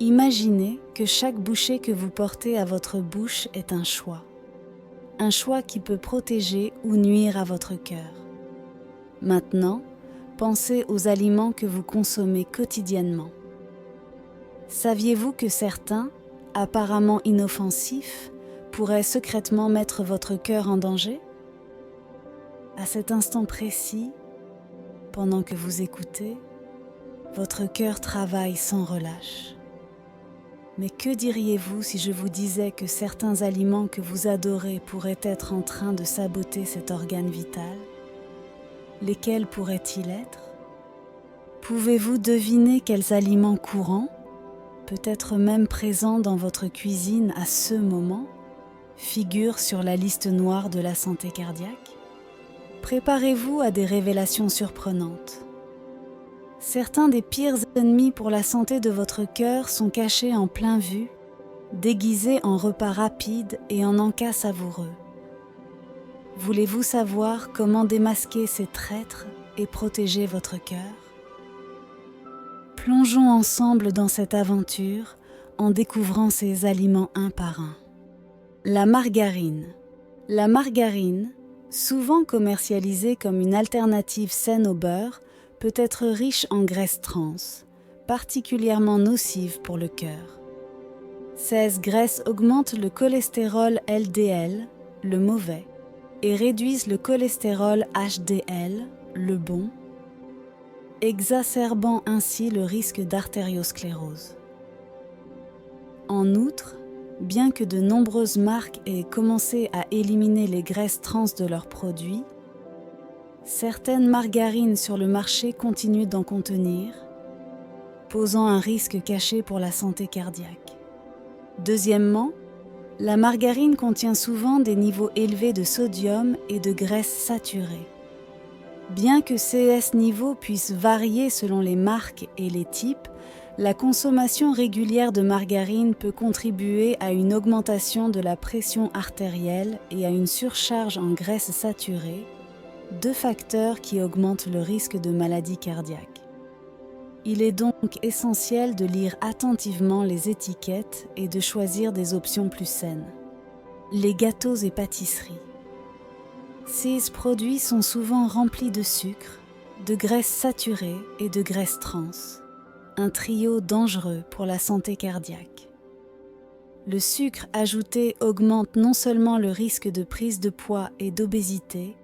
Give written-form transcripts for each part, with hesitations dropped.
Imaginez que chaque bouchée que vous portez à votre bouche est un choix qui peut protéger ou nuire à votre cœur. Maintenant, pensez aux aliments que vous consommez quotidiennement. Saviez-vous que certains, apparemment inoffensifs, pourraient secrètement mettre votre cœur en danger? À cet instant précis, pendant que vous écoutez, votre cœur travaille sans relâche. Mais que diriez-vous si je vous disais que certains aliments que vous adorez pourraient être en train de saboter cet organe vital? Lesquels pourraient-ils être? Pouvez-vous deviner quels aliments courants, peut-être même présents dans votre cuisine à ce moment, figurent sur la liste noire de la santé cardiaque? Préparez-vous à des révélations surprenantes. Certains des pires ennemis pour la santé de votre cœur sont cachés en plein vue, déguisés en repas rapides et en encas savoureux. Voulez-vous savoir comment démasquer ces traîtres et protéger votre cœur? Plongeons ensemble dans cette aventure en découvrant ces aliments un par un. La margarine. La margarine, souvent commercialisée comme une alternative saine au beurre, peut être riche en graisses trans, particulièrement nocives pour le cœur. Ces graisses augmentent le cholestérol LDL, le mauvais, et réduisent le cholestérol HDL, le bon, exacerbant ainsi le risque d'artériosclérose. En outre, bien que de nombreuses marques aient commencé à éliminer les graisses trans de leurs produits, certaines margarines sur le marché continuent d'en contenir, posant un risque caché pour la santé cardiaque. Deuxièmement, la margarine contient souvent des niveaux élevés de sodium et de graisses saturées. Bien que ces niveaux puissent varier selon les marques et les types, la consommation régulière de margarine peut contribuer à une augmentation de la pression artérielle et à une surcharge en graisses saturées, deux facteurs qui augmentent le risque de maladie cardiaque. Il est donc essentiel de lire attentivement les étiquettes et de choisir des options plus saines. Les gâteaux et pâtisseries. Ces produits sont souvent remplis de sucre, de graisses saturées et de graisses trans, un trio dangereux pour la santé cardiaque. Le sucre ajouté augmente non seulement le risque de prise de poids et d'obésité,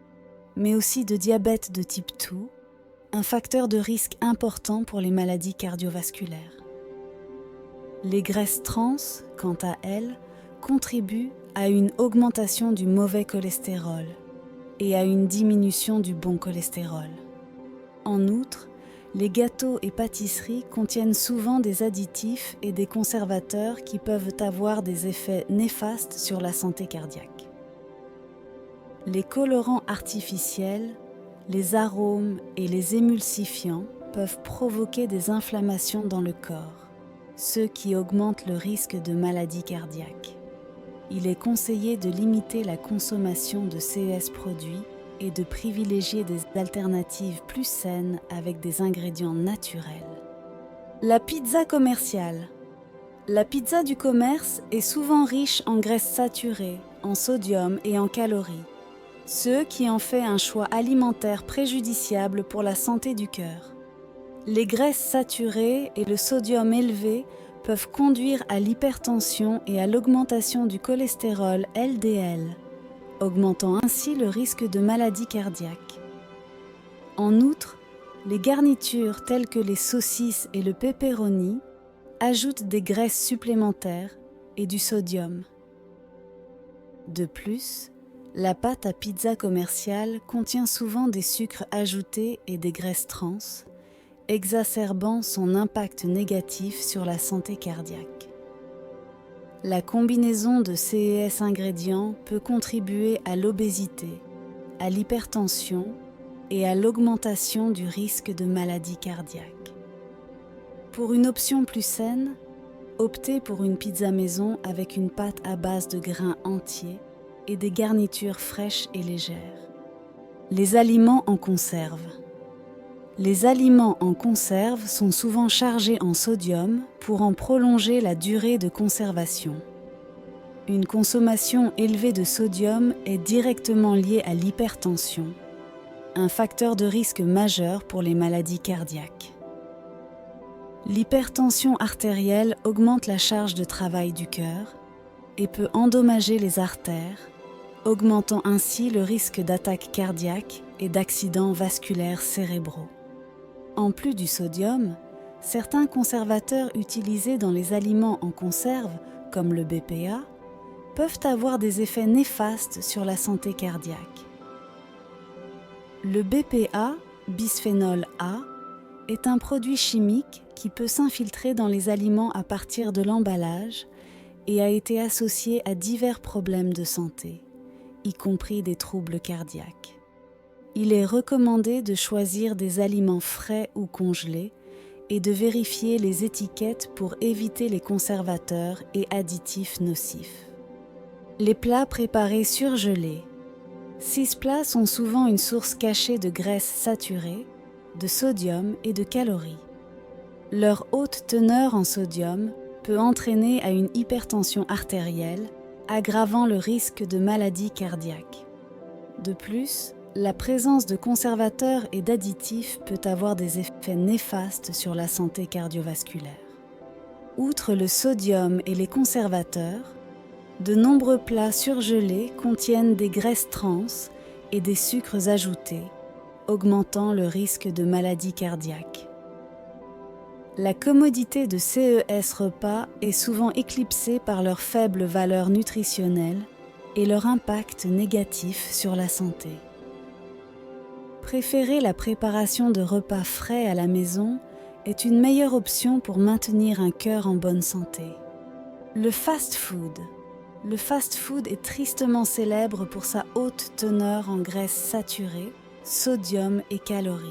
mais aussi de diabète de type 2, un facteur de risque important pour les maladies cardiovasculaires. Les graisses trans, quant à elles, contribuent à une augmentation du mauvais cholestérol et à une diminution du bon cholestérol. En outre, les gâteaux et pâtisseries contiennent souvent des additifs et des conservateurs qui peuvent avoir des effets néfastes sur la santé cardiaque. Les colorants artificiels, les arômes et les émulsifiants peuvent provoquer des inflammations dans le corps, ce qui augmente le risque de maladie cardiaque. Il est conseillé de limiter la consommation de ces produits et de privilégier des alternatives plus saines avec des ingrédients naturels. La pizza commerciale. La pizza du commerce est souvent riche en graisses saturées, en sodium et en calories, ce qui en fait un choix alimentaire préjudiciable pour la santé du cœur. Les graisses saturées et le sodium élevé peuvent conduire à l'hypertension et à l'augmentation du cholestérol LDL, augmentant ainsi le risque de maladie cardiaque. En outre, les garnitures telles que les saucisses et le pepperoni ajoutent des graisses supplémentaires et du sodium. De plus, la pâte à pizza commerciale contient souvent des sucres ajoutés et des graisses trans, exacerbant son impact négatif sur la santé cardiaque. La combinaison de ces ingrédients peut contribuer à l'obésité, à l'hypertension et à l'augmentation du risque de maladie cardiaque. Pour une option plus saine, optez pour une pizza maison avec une pâte à base de grains entiers et des garnitures fraîches et légères. Les aliments en conserve. Les aliments en conserve sont souvent chargés en sodium pour en prolonger la durée de conservation. Une consommation élevée de sodium est directement liée à l'hypertension, un facteur de risque majeur pour les maladies cardiaques. L'hypertension artérielle augmente la charge de travail du cœur et peut endommager les artères, augmentant ainsi le risque d'attaques cardiaques et d'accidents vasculaires cérébraux. En plus du sodium, certains conservateurs utilisés dans les aliments en conserve, comme le BPA, peuvent avoir des effets néfastes sur la santé cardiaque. Le BPA, bisphénol A, est un produit chimique qui peut s'infiltrer dans les aliments à partir de l'emballage et a été associé à divers problèmes de santé, y compris des troubles cardiaques. Il est recommandé de choisir des aliments frais ou congelés et de vérifier les étiquettes pour éviter les conservateurs et additifs nocifs. Les plats préparés surgelés. Ces plats sont souvent une source cachée de graisses saturées, de sodium et de calories. Leur haute teneur en sodium peut entraîner à une hypertension artérielle, aggravant le risque de maladies cardiaques. De plus, la présence de conservateurs et d'additifs peut avoir des effets néfastes sur la santé cardiovasculaire. Outre le sodium et les conservateurs, de nombreux plats surgelés contiennent des graisses trans et des sucres ajoutés, augmentant le risque de maladies cardiaques. La commodité de ces repas est souvent éclipsée par leur faible valeur nutritionnelle et leur impact négatif sur la santé. Préférer la préparation de repas frais à la maison est une meilleure option pour maintenir un cœur en bonne santé. Le fast-food. Le fast-food est tristement célèbre pour sa haute teneur en graisses saturées, sodium et calories.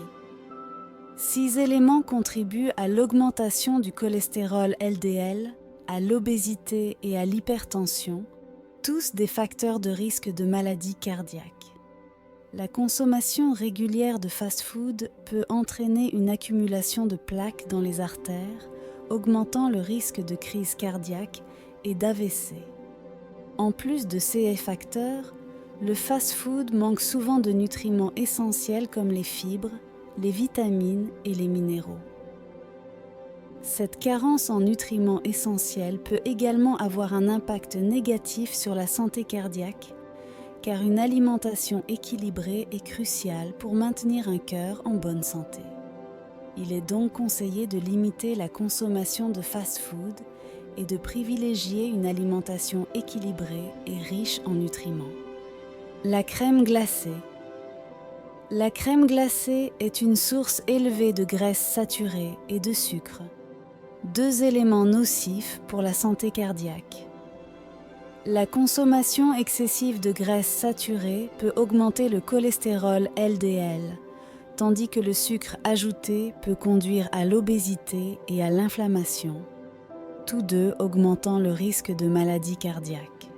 6 éléments contribuent à l'augmentation du cholestérol LDL, à l'obésité et à l'hypertension, tous des facteurs de risque de maladies cardiaques. La consommation régulière de fast-food peut entraîner une accumulation de plaques dans les artères, augmentant le risque de crise cardiaque et d'AVC. En plus de ces facteurs, le fast-food manque souvent de nutriments essentiels comme les fibres, les vitamines et les minéraux. Cette carence en nutriments essentiels peut également avoir un impact négatif sur la santé cardiaque, car une alimentation équilibrée est cruciale pour maintenir un cœur en bonne santé. Il est donc conseillé de limiter la consommation de fast-food et de privilégier une alimentation équilibrée et riche en nutriments. La crème glacée. La crème glacée est une source élevée de graisses saturées et de sucre, 2 éléments nocifs pour la santé cardiaque. La consommation excessive de graisses saturées peut augmenter le cholestérol LDL, tandis que le sucre ajouté peut conduire à l'obésité et à l'inflammation, tous deux augmentant le risque de maladies cardiaques.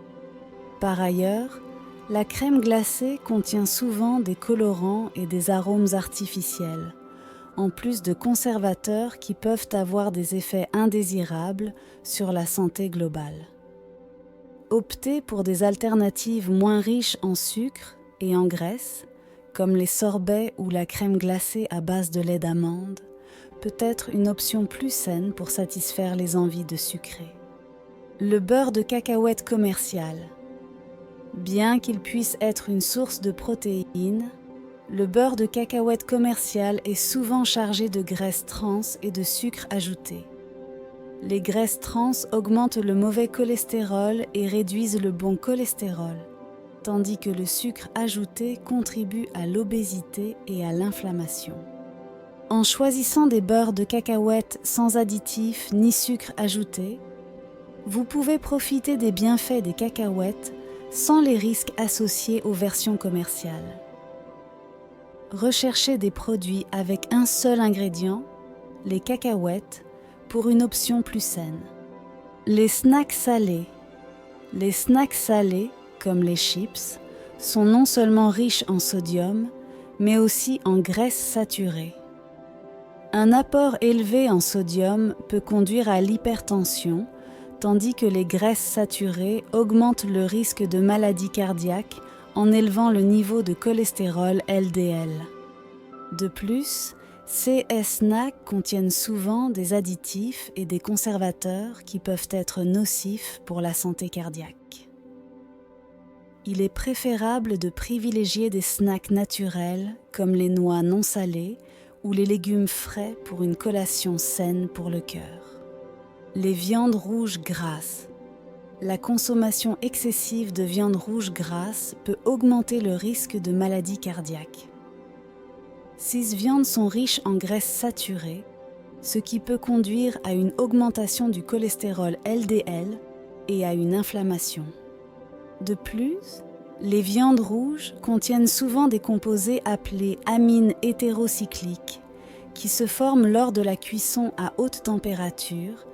Par ailleurs, la crème glacée contient souvent des colorants et des arômes artificiels, en plus de conservateurs qui peuvent avoir des effets indésirables sur la santé globale. Optez pour des alternatives moins riches en sucre et en graisse, comme les sorbets ou la crème glacée à base de lait d'amande, peut être une option plus saine pour satisfaire les envies de sucré. Le beurre de cacahuète commercial. Bien qu'il puisse être une source de protéines, le beurre de cacahuète commercial est souvent chargé de graisses trans et de sucre ajouté. Les graisses trans augmentent le mauvais cholestérol et réduisent le bon cholestérol, tandis que le sucre ajouté contribue à l'obésité et à l'inflammation. En choisissant des beurres de cacahuètes sans additifs ni sucre ajouté, vous pouvez profiter des bienfaits des cacahuètes sans les risques associés aux versions commerciales. Recherchez des produits avec un seul ingrédient, les cacahuètes, pour une option plus saine. Les snacks salés. Les snacks salés, comme les chips, sont non seulement riches en sodium, mais aussi en graisses saturées. Un apport élevé en sodium peut conduire à l'hypertension, tandis que les graisses saturées augmentent le risque de maladie cardiaque en élevant le niveau de cholestérol LDL. De plus, ces snacks contiennent souvent des additifs et des conservateurs qui peuvent être nocifs pour la santé cardiaque. Il est préférable de privilégier des snacks naturels comme les noix non salées ou les légumes frais pour une collation saine pour le cœur. Les viandes rouges grasses. La consommation excessive de viande rouge grasse peut augmenter le risque de maladie cardiaque. Ces viandes sont riches en graisses saturées, ce qui peut conduire à une augmentation du cholestérol LDL et à une inflammation. De plus, les viandes rouges contiennent souvent des composés appelés amines hétérocycliques qui se forment lors de la cuisson à haute température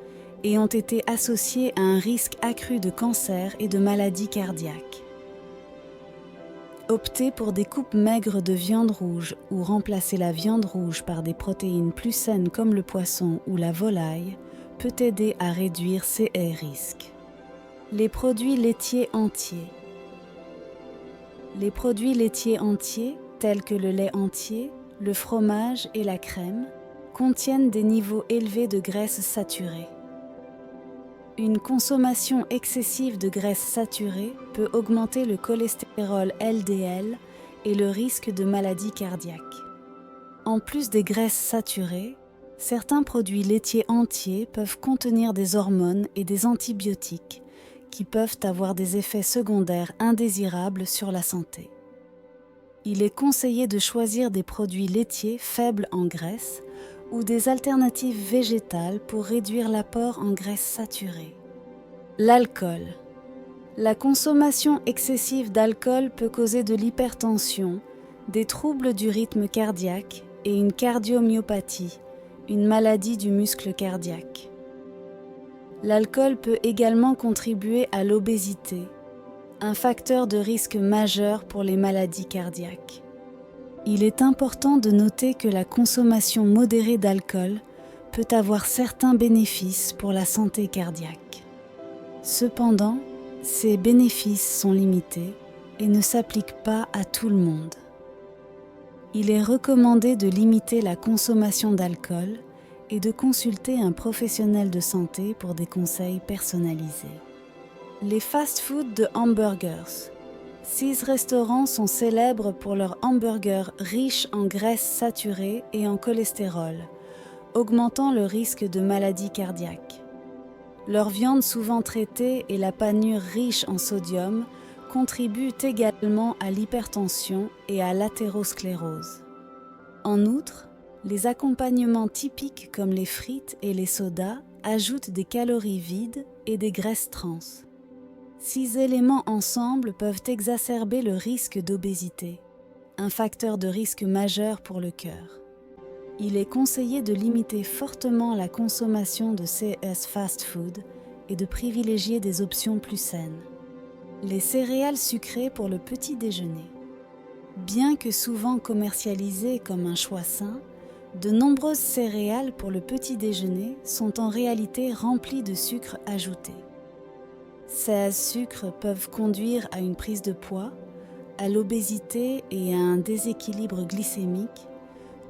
et ont été associés à un risque accru de cancer et de maladies cardiaques. Opter pour des coupes maigres de viande rouge ou remplacer la viande rouge par des protéines plus saines comme le poisson ou la volaille peut aider à réduire ces risques. Les produits laitiers entiers. Les produits laitiers entiers, tels que le lait entier, le fromage et la crème, contiennent des niveaux élevés de graisses saturées. Une consommation excessive de graisses saturées peut augmenter le cholestérol LDL et le risque de maladie cardiaque. En plus des graisses saturées, certains produits laitiers entiers peuvent contenir des hormones et des antibiotiques qui peuvent avoir des effets secondaires indésirables sur la santé. Il est conseillé de choisir des produits laitiers faibles en graisse ou des alternatives végétales pour réduire l'apport en graisses saturées. L'alcool. La consommation excessive d'alcool peut causer de l'hypertension, des troubles du rythme cardiaque et une cardiomyopathie, une maladie du muscle cardiaque. L'alcool peut également contribuer à l'obésité, un facteur de risque majeur pour les maladies cardiaques. Il est important de noter que la consommation modérée d'alcool peut avoir certains bénéfices pour la santé cardiaque. Cependant, ces bénéfices sont limités et ne s'appliquent pas à tout le monde. Il est recommandé de limiter la consommation d'alcool et de consulter un professionnel de santé pour des conseils personnalisés. Les fast-foods de hamburgers. 6 restaurants sont célèbres pour leurs hamburgers riches en graisses saturées et en cholestérol, augmentant le risque de maladies cardiaques. Leur viande souvent traitée et la panure riche en sodium contribuent également à l'hypertension et à l'athérosclérose. En outre, les accompagnements typiques comme les frites et les sodas ajoutent des calories vides et des graisses trans. 6 éléments ensemble peuvent exacerber le risque d'obésité, un facteur de risque majeur pour le cœur. Il est conseillé de limiter fortement la consommation de ces fast-food et de privilégier des options plus saines. Les céréales sucrées pour le petit déjeuner. Bien que souvent commercialisées comme un choix sain, de nombreuses céréales pour le petit déjeuner sont en réalité remplies de sucre ajouté. Ces sucres peuvent conduire à une prise de poids, à l'obésité et à un déséquilibre glycémique,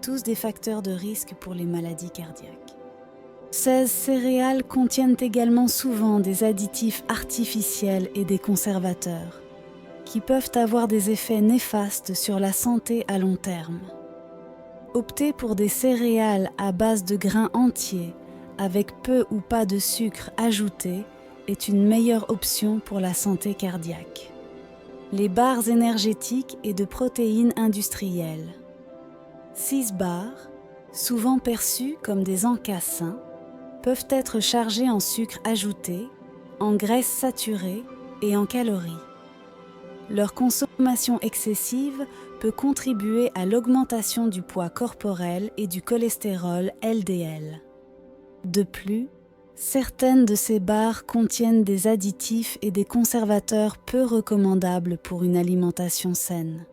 tous des facteurs de risque pour les maladies cardiaques. Ces céréales contiennent également souvent des additifs artificiels et des conservateurs, qui peuvent avoir des effets néfastes sur la santé à long terme. Opter pour des céréales à base de grains entiers, avec peu ou pas de sucre ajouté, est une meilleure option pour la santé cardiaque. Les barres énergétiques et de protéines industrielles. 6 barres, souvent perçues comme des encas sains, peuvent être chargées en sucre ajouté, en graisses saturées et en calories. Leur consommation excessive peut contribuer à l'augmentation du poids corporel et du cholestérol LDL. De plus, certaines de ces barres contiennent des additifs et des conservateurs peu recommandables pour une alimentation saine.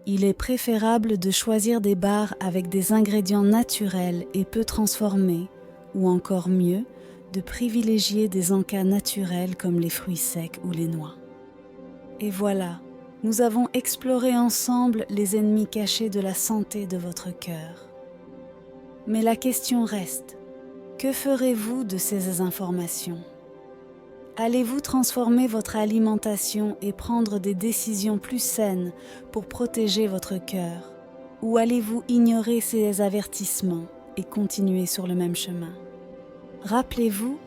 Il est préférable de choisir des bars avec des ingrédients naturels et peu transformés, ou encore mieux, de privilégier des encas naturels comme les fruits secs ou les noix. Et voilà, nous avons exploré ensemble les ennemis cachés de la santé de votre cœur. Mais la question reste, que ferez-vous de ces informations ? Allez-vous transformer votre alimentation et prendre des décisions plus saines pour protéger votre cœur? Ou allez-vous ignorer ces avertissements et continuer sur le même chemin? Rappelez-vous,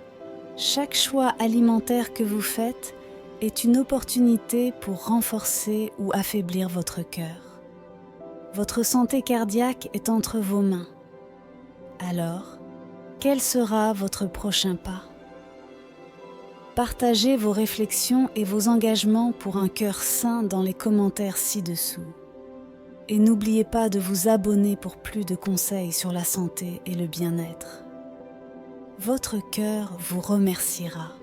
chaque choix alimentaire que vous faites est une opportunité pour renforcer ou affaiblir votre cœur. Votre santé cardiaque est entre vos mains. Alors, quel sera votre prochain pas? Partagez vos réflexions et vos engagements pour un cœur sain dans les commentaires ci-dessous. Et n'oubliez pas de vous abonner pour plus de conseils sur la santé et le bien-être. Votre cœur vous remerciera.